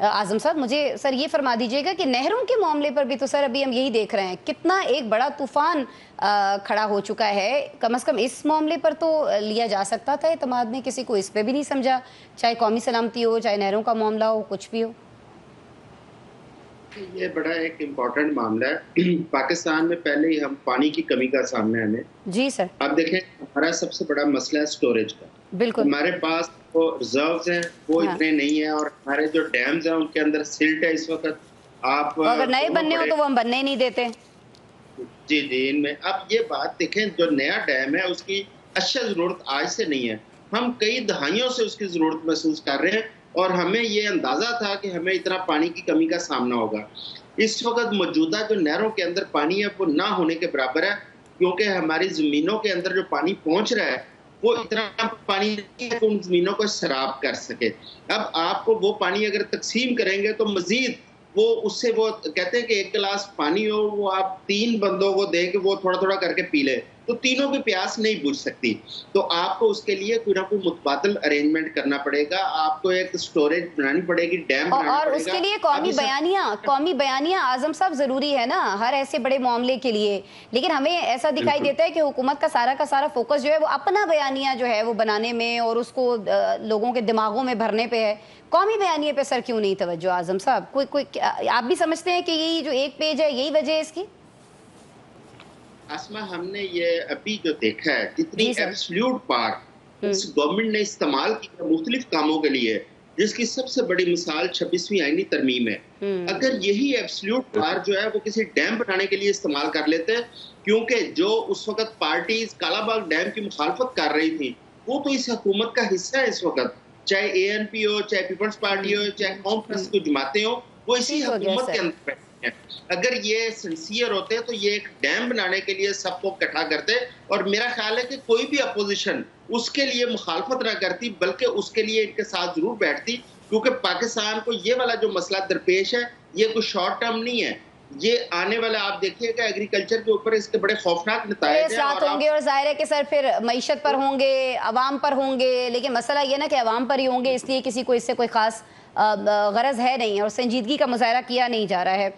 आज़म साहब, मुझे सर ये फरमा दीजिएगा कि नहरों के मामले पर भी तो सर अभी हम यही देख रहे हैं, कितना एक बड़ा तूफान खड़ा हो चुका है। कम से कम इस मामले पर तो लिया जा सकता था एतमाद में, किसी को इस पे भी नहीं समझा, चाहे कौमी सलामती हो, चाहे नहरों का मामला हो, कुछ भी हो। ये बड़ा एक इम्पोर्टेंट मामला है। पाकिस्तान में पहले ही हम पानी की कमी का सामना है हमें। जी सर। अब देखें, हमारा सबसे बड़ा मसला है स्टोरेज का। बिल्कुल। हमारे पास वो रिजर्व्स हैं वो हाँ। इतने नहीं है, और हमारे जो डैम्स हैं उनके अंदर सिल्ट है इस वक्त। आप और अगर नए दोनों बनने हो बड़े, तो वो हम बनने ही नहीं देते। जी जी, इनमें अब ये बात देखें, जो नया डैम है उसकी अच्छा जरूरत आज से नहीं है। हम कई दहाइयों से उसकी जरूरत महसूस कर रहे हैं, और हमें ये अंदाजा था कि हमें इतना पानी की कमी का सामना होगा। इस वक्त मौजूदा जो नहरों के अंदर पानी है वो ना होने के बराबर है, क्योंकि हमारी जमीनों के अंदर जो पानी पहुंच रहा है वो इतना पानी नहीं है कि उन जमीनों को सैराब कर सके। अब आपको वो पानी अगर तकसीम करेंगे तो मजीद वो उससे, वो कहते हैं कि एक गिलास पानी हो वो आप 3 बंदों को दे के वो थोड़ा थोड़ा करके पी ले, तो तीनों की प्यास नहीं बुझ सकती। तो आपको उसके लिए कोई ना कोई मुतबादिल अरेंजमेंट करना पड़ेगा, आपको एक स्टोरेज बनानी पड़ेगी, डैम बनाना और पड़ेगा। उसके लिए अभी कौमी बयानियां आज़म साहब ज़रूरी है ना, हर ऐसे बड़े मामले के लिए। लेकिन हमें ऐसा दिखाई बिल्कुल देता है कि हुकूमत का सारा फोकस जो है वो अपना बयानिया जो है वो बनाने में और उसको लोगों के दिमागों में भरने पे है। कौमी बयानिए पे सर क्यों नहीं तवज्जो आज़म साहब? आप भी समझते हैं कि यही जो एक पेज है यही वजह है इसकी? आसमा, हमने ये अभी जो देखा है, जितनी जी सर। एब्सोल्यूट पावर हम्म। उस गवर्नमेंट ने इस्तेमाल की है मुख्तलिफ कामों के लिए, जिसकी सबसे बड़ी मिसाल 26वीं आईनी तरमीम है। हम्म। अगर यही एब्सोल्यूट पावर जो है वो किसी डैम बनाने के लिए इस्तेमाल कर लेते, क्योंकि जो उस वक्त पार्टीज कालाबाग डैम की मुखालफत कर रही थी वो तो इस हुकूमत का हिस्सा है इस वक्त, चाहे ANP हो, चाहे पीपल्स पार्टी हो, चाहे कौम हम्म। की जमातें हो, वो इसी ठीक हो गया हुकूमत के सर। अंदर बैठी हैं। अगर ये सिंसियर होते तो ये एक डैम बनाने के लिए सबको इकट्ठा करते, और मेरा ख्याल है कि कोई भी अपोजिशन उसके लिए मुखालफत ना करती, बल्कि उसके लिए इनके साथ जरूर बैठती, क्योंकि पाकिस्तान को ये वाला जो मसला दरपेश है ये कोई शॉर्ट टर्म नहीं है। ये आने वाला आप देखिएगा, एग्रीकल्चर के ऊपर इसके बड़े खौफनाक बड़े नतायज हैं। असरात और होंगे और जाहिर है कि सर फिर मईशत पर होंगे, अवाम पर होंगे, लेकिन मसला ये ना कि अवाम पर ही होंगे, इसलिए किसी को इससे कोई खास गरज है नहीं और संजीदगी का मुजाहरा किया नहीं जा रहा है।